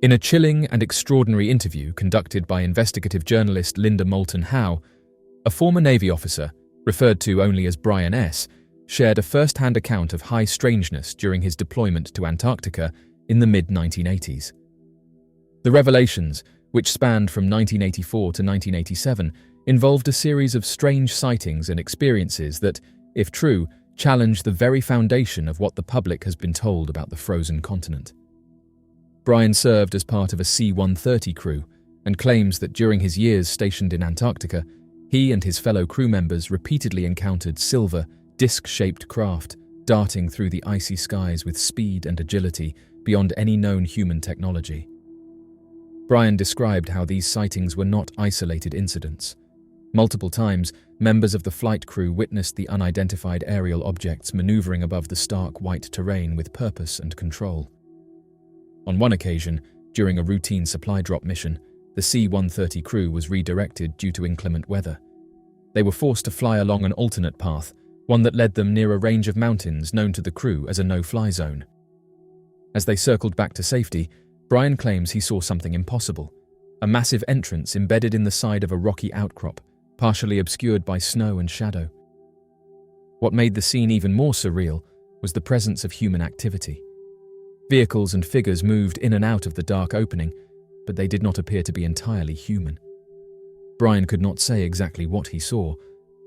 In a chilling and extraordinary interview conducted by investigative journalist Linda Moulton Howe, a former Navy officer, referred to only as Brian S., shared a first-hand account of high strangeness during his deployment to Antarctica in the mid-1980s. The revelations, which spanned from 1984 to 1987, involved a series of strange sightings and experiences that, if true, challenge the very foundation of what the public has been told about the frozen continent. Brian served as part of a C-130 crew and claims that during his years stationed in Antarctica, he and his fellow crew members repeatedly encountered silver, disc-shaped craft darting through the icy skies with speed and agility beyond any known human technology. Brian described how these sightings were not isolated incidents. Multiple times, members of the flight crew witnessed the unidentified aerial objects maneuvering above the stark white terrain with purpose and control. On one occasion, during a routine supply drop mission, the C-130 crew was redirected due to inclement weather. They were forced to fly along an alternate path, one that led them near a range of mountains known to the crew as a no-fly zone. As they circled back to safety, Brian claims he saw something impossible, a massive entrance embedded in the side of a rocky outcrop, partially obscured by snow and shadow. What made the scene even more surreal was the presence of human activity. Vehicles and figures moved in and out of the dark opening, but they did not appear to be entirely human. Brian could not say exactly what he saw,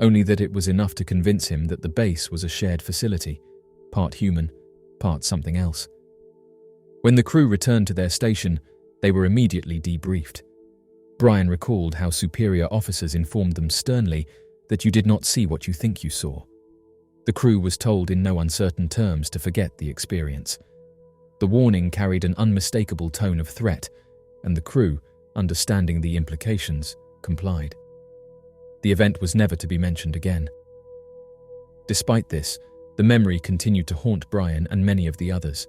only that it was enough to convince him that the base was a shared facility, part human, part something else. When the crew returned to their station, they were immediately debriefed. Brian recalled how superior officers informed them sternly that you did not see what you think you saw. The crew was told in no uncertain terms to forget the experience. The warning carried an unmistakable tone of threat, and the crew, understanding the implications, complied. The event was never to be mentioned again. Despite this, the memory continued to haunt Brian and many of the others.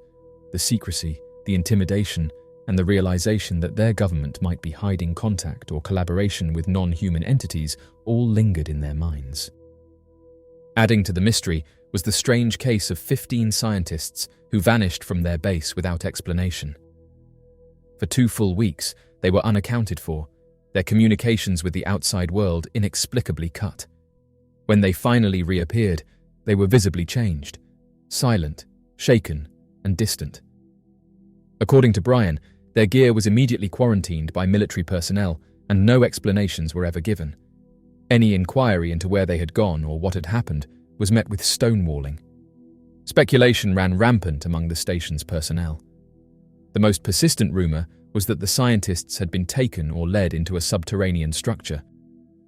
The secrecy, the intimidation, and the realization that their government might be hiding contact or collaboration with non-human entities all lingered in their minds. Adding to the mystery was the strange case of 15 scientists who vanished from their base without explanation. For 2 full weeks, they were unaccounted for, their communications with the outside world inexplicably cut. When they finally reappeared, they were visibly changed, silent, shaken, and distant. According to Brian, their gear was immediately quarantined by military personnel, and no explanations were ever given. Any inquiry into where they had gone or what had happened was met with stonewalling. Speculation ran rampant among the station's personnel. The most persistent rumor was that the scientists had been taken or led into a subterranean structure,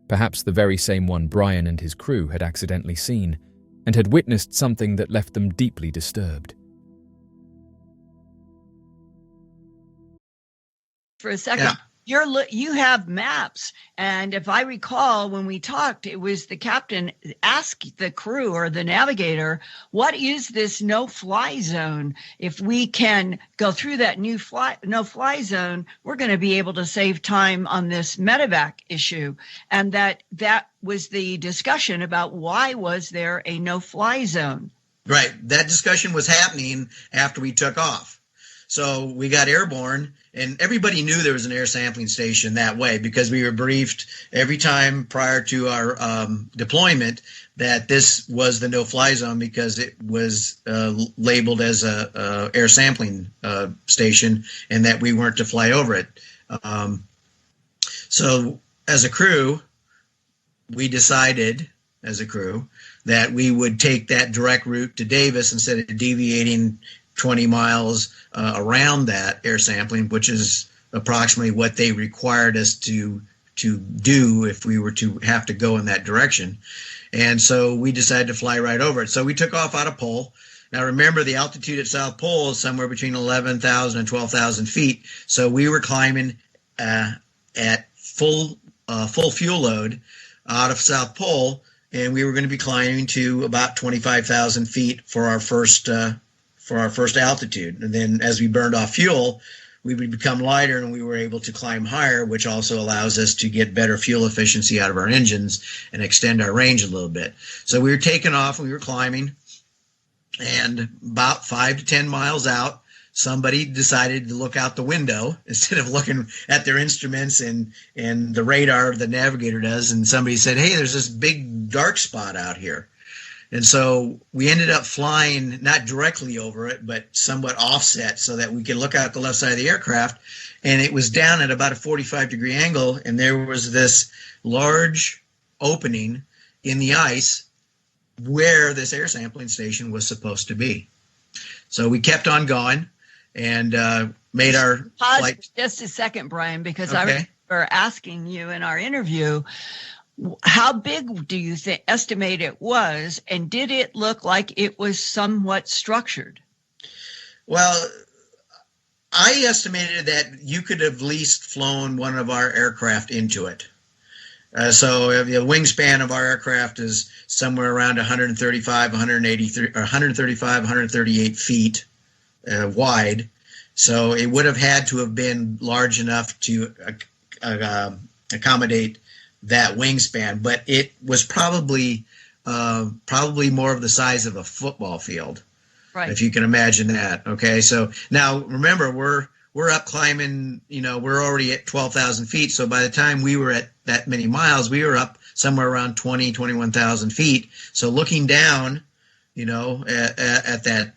perhaps the very same one Brian and his crew had accidentally seen, and had witnessed something that left them deeply disturbed. For a second, you have maps, and if I recall, when we talked, it was the captain asked the crew or the navigator, what is this no-fly zone? If we can go through that no-fly zone, we're going to be able to save time on this medevac issue. And that was the discussion about why was there a no-fly zone. Right. That discussion was happening after we took off. So we got airborne, and everybody knew there was an air sampling station that way because we were briefed every time prior to our deployment that this was the no-fly zone because it was labeled as a air sampling station and that we weren't to fly over it. So as a crew, we decided as a crew that we would take that direct route to Davis instead of deviating 20 miles around that air sampling, which is approximately what they required us to do if we were to have to go in that direction. And so we decided to fly right over it. So we took off out of Pole. Now remember, the altitude at South Pole is somewhere between 11,000 and 12,000 feet. So we were climbing at full fuel load out of South Pole, and we were going to be climbing to about 25,000 feet for our first altitude. And then as we burned off fuel, we would become lighter and we were able to climb higher, which also allows us to get better fuel efficiency out of our engines and extend our range a little bit. So we were taking off and we were climbing, and about 5 to 10 miles out, somebody decided to look out the window instead of looking at their instruments and the radar the navigator does. And somebody said, hey, there's this big dark spot out here. And so we ended up flying not directly over it, but somewhat offset so that we could look out the left side of the aircraft. And it was down at about a 45-degree angle, and there was this large opening in the ice where this air sampling station was supposed to be. So we kept on going and made our flight. Just a second, Brian, because I remember asking you in our interview, how big do you estimate it was, and did it look like it was somewhat structured? Well, I estimated that you could have at least flown one of our aircraft into it. So the wingspan of our aircraft is somewhere around 138 feet wide. So it would have had to have been large enough to accommodate that wingspan, but it was probably more of the size of a football field, right? If you can imagine that. Okay, so now remember, we're up climbing. We're already at 12,000 feet. So by the time we were at that many miles, we were up somewhere around 21,000 feet. So looking down, at that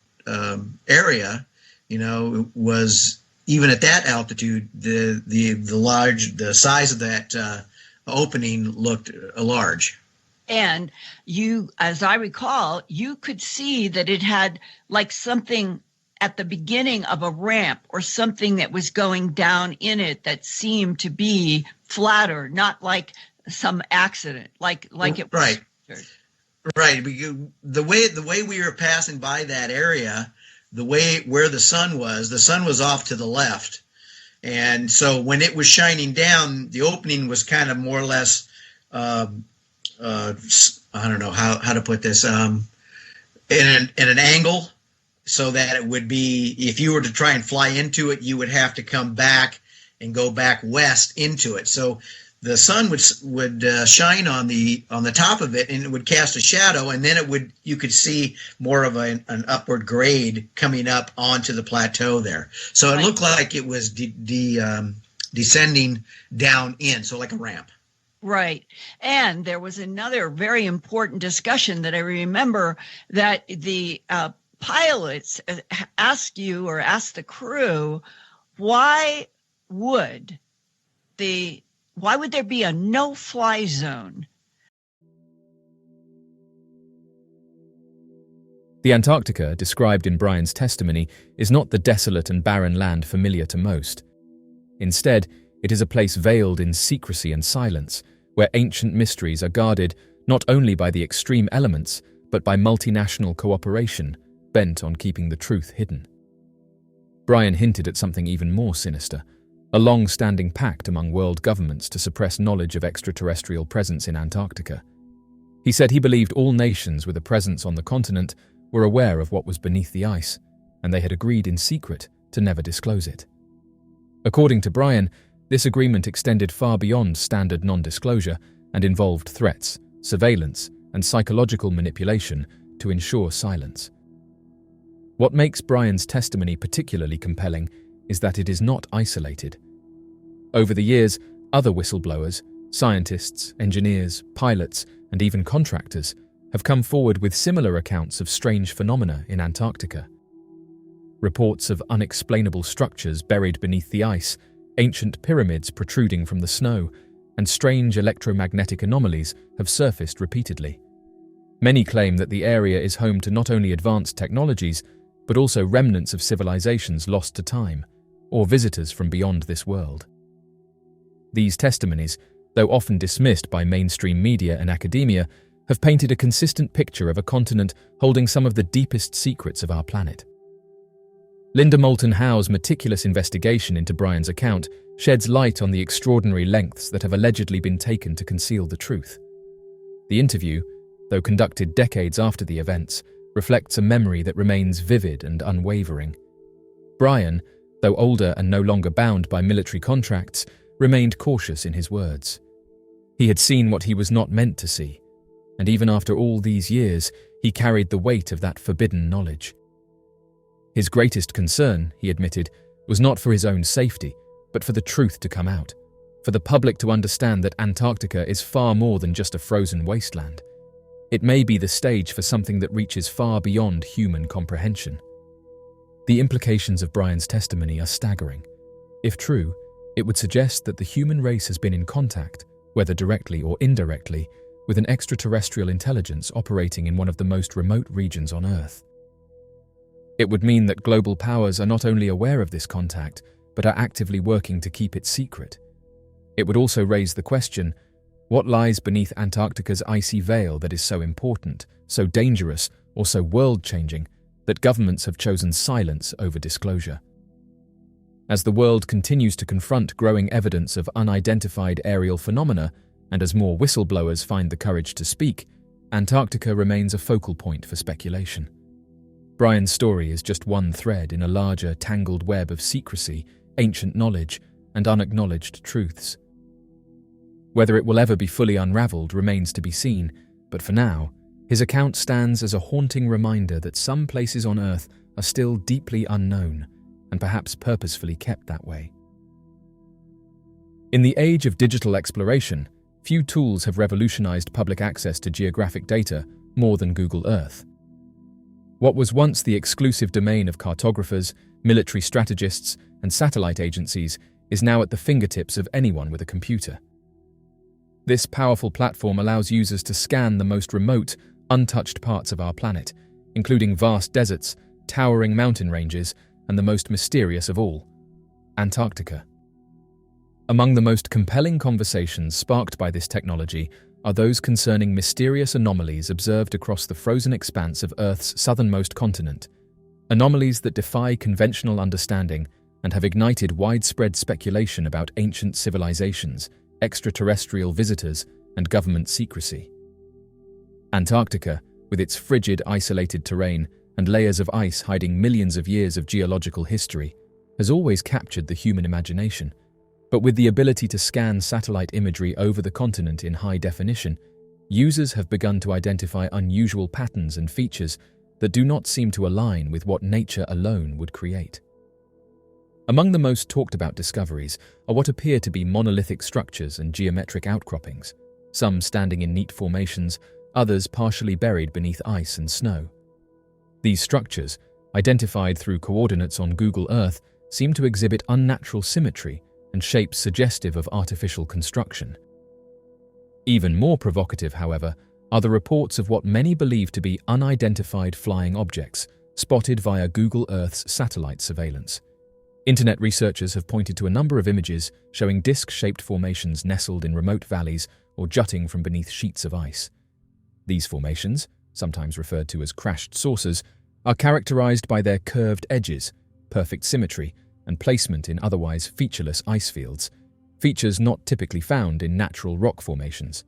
area, was even at that altitude, the size of that opening looked large. And you, as I recall, you could see that it had like something at the beginning of a ramp or something that was going down in it that seemed to be flatter, not like some accident, like it was. Right. Right. The way we were passing by that area, where the sun was off to the left. And so when it was shining down, the opening was kind of more or less, I don't know how to put this, in an angle, so that it would be, if you were to try and fly into it, you would have to come back and go back west into it. So the sun would shine on the top of it, and it would cast a shadow, and then you could see more of an upward grade coming up onto the plateau there. So it looked like it was descending down in, so like a ramp. Right. And there was another very important discussion that I remember, that the pilots asked the crew, why would there be a no-fly zone? The Antarctica, described in Brian's testimony, is not the desolate and barren land familiar to most. Instead, it is a place veiled in secrecy and silence, where ancient mysteries are guarded not only by the extreme elements, but by multinational cooperation, bent on keeping the truth hidden. Brian hinted at something even more sinister: a long-standing pact among world governments to suppress knowledge of extraterrestrial presence in Antarctica. He said he believed all nations with a presence on the continent were aware of what was beneath the ice, and they had agreed in secret to never disclose it. According to Brian, this agreement extended far beyond standard non-disclosure and involved threats, surveillance, and psychological manipulation to ensure silence. What makes Brian's testimony particularly compelling is that it is not isolated. Over the years, other whistleblowers, scientists, engineers, pilots, and even contractors have come forward with similar accounts of strange phenomena in Antarctica. Reports of unexplainable structures buried beneath the ice, ancient pyramids protruding from the snow, and strange electromagnetic anomalies have surfaced repeatedly. Many claim that the area is home to not only advanced technologies, but also remnants of civilizations lost to time, or visitors from beyond this world. These testimonies, though often dismissed by mainstream media and academia, have painted a consistent picture of a continent holding some of the deepest secrets of our planet. Linda Moulton Howe's meticulous investigation into Brian's account sheds light on the extraordinary lengths that have allegedly been taken to conceal the truth. The interview, though conducted decades after the events, reflects a memory that remains vivid and unwavering. Brian, though older and no longer bound by military contracts, remained cautious in his words. He had seen what he was not meant to see, and even after all these years, he carried the weight of that forbidden knowledge. His greatest concern, he admitted, was not for his own safety, but for the truth to come out, for the public to understand that Antarctica is far more than just a frozen wasteland. It may be the stage for something that reaches far beyond human comprehension. The implications of Brian's testimony are staggering. If true, it would suggest that the human race has been in contact, whether directly or indirectly, with an extraterrestrial intelligence operating in one of the most remote regions on Earth. It would mean that global powers are not only aware of this contact, but are actively working to keep it secret. It would also raise the question, what lies beneath Antarctica's icy veil that is so important, so dangerous, or so world-changing, that governments have chosen silence over disclosure? As the world continues to confront growing evidence of unidentified aerial phenomena, and as more whistleblowers find the courage to speak, Antarctica remains a focal point for speculation. Brian's story is just one thread in a larger, tangled web of secrecy, ancient knowledge, and unacknowledged truths. Whether it will ever be fully unraveled remains to be seen, but for now, his account stands as a haunting reminder that some places on Earth are still deeply unknown, and perhaps purposefully kept that way. In the age of digital exploration, few tools have revolutionized public access to geographic data more than Google Earth. What was once the exclusive domain of cartographers, military strategists, and satellite agencies is now at the fingertips of anyone with a computer. This powerful platform allows users to scan the most remote, untouched parts of our planet, including vast deserts, towering mountain ranges, and the most mysterious of all, Antarctica. Among the most compelling conversations sparked by this technology are those concerning mysterious anomalies observed across the frozen expanse of Earth's southernmost continent, anomalies that defy conventional understanding and have ignited widespread speculation about ancient civilizations, extraterrestrial visitors, and government secrecy. Antarctica, with its frigid, isolated terrain and layers of ice hiding millions of years of geological history, has always captured the human imagination. But with the ability to scan satellite imagery over the continent in high definition, users have begun to identify unusual patterns and features that do not seem to align with what nature alone would create. Among the most talked about discoveries are what appear to be monolithic structures and geometric outcroppings, some standing in neat formations, others partially buried beneath ice and snow. These structures, identified through coordinates on Google Earth, seem to exhibit unnatural symmetry and shapes suggestive of artificial construction. Even more provocative, however, are the reports of what many believe to be unidentified flying objects, spotted via Google Earth's satellite surveillance. Internet researchers have pointed to a number of images showing disc-shaped formations nestled in remote valleys or jutting from beneath sheets of ice. These formations, sometimes referred to as crashed saucers, are characterized by their curved edges, perfect symmetry, and placement in otherwise featureless ice fields, features not typically found in natural rock formations.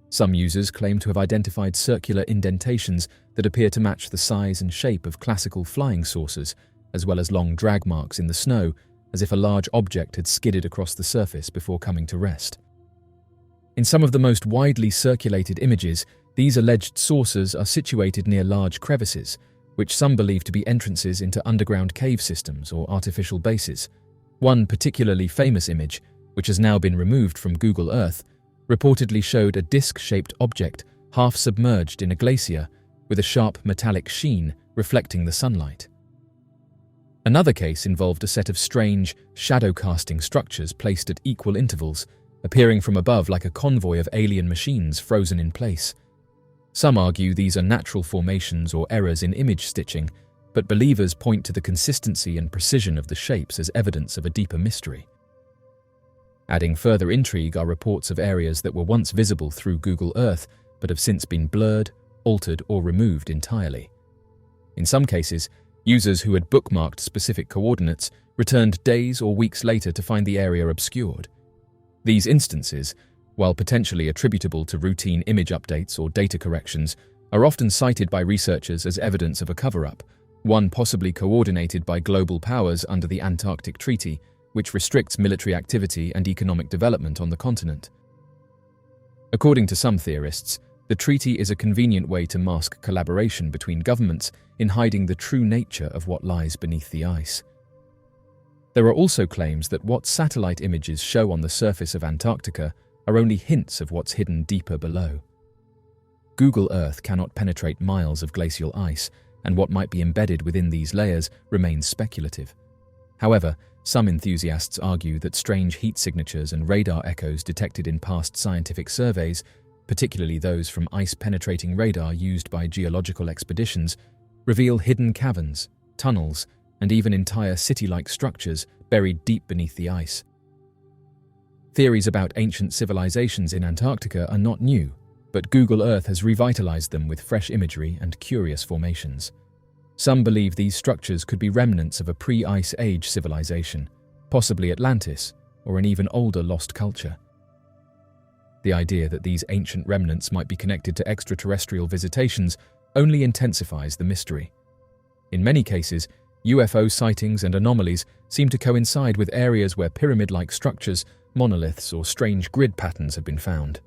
Some users claim to have identified circular indentations that appear to match the size and shape of classical flying saucers, as well as long drag marks in the snow, as if a large object had skidded across the surface before coming to rest. In some of the most widely circulated images, these alleged saucers are situated near large crevices, which some believe to be entrances into underground cave systems or artificial bases. One particularly famous image, which has now been removed from Google Earth, reportedly showed a disc-shaped object half submerged in a glacier with a sharp metallic sheen reflecting the sunlight. Another case involved a set of strange, shadow-casting structures placed at equal intervals, appearing from above like a convoy of alien machines frozen in place. Some argue these are natural formations or errors in image stitching, but believers point to the consistency and precision of the shapes as evidence of a deeper mystery. Adding further intrigue are reports of areas that were once visible through Google Earth but have since been blurred, altered, or removed entirely. In some cases, users who had bookmarked specific coordinates returned days or weeks later to find the area obscured. These instances, while potentially attributable to routine image updates or data corrections, are often cited by researchers as evidence of a cover-up, one possibly coordinated by global powers under the Antarctic Treaty, which restricts military activity and economic development on the continent. According to some theorists, The treaty is a convenient way to mask collaboration between governments in hiding the true nature of what lies beneath the ice. There are also claims that what satellite images show on the surface of Antarctica are only hints of what's hidden deeper below. Google Earth cannot penetrate miles of glacial ice, and what might be embedded within these layers remains speculative. However, some enthusiasts argue that strange heat signatures and radar echoes detected in past scientific surveys, particularly those from ice-penetrating radar used by geological expeditions, reveal hidden caverns, tunnels, and even entire city-like structures buried deep beneath the ice. Theories about ancient civilizations in Antarctica are not new, but Google Earth has revitalized them with fresh imagery and curious formations. Some believe these structures could be remnants of a pre-Ice Age civilization, possibly Atlantis, or an even older lost culture. The idea that these ancient remnants might be connected to extraterrestrial visitations only intensifies the mystery. In many cases, UFO sightings and anomalies seem to coincide with areas where pyramid-like structures, monoliths, or strange grid patterns have been found.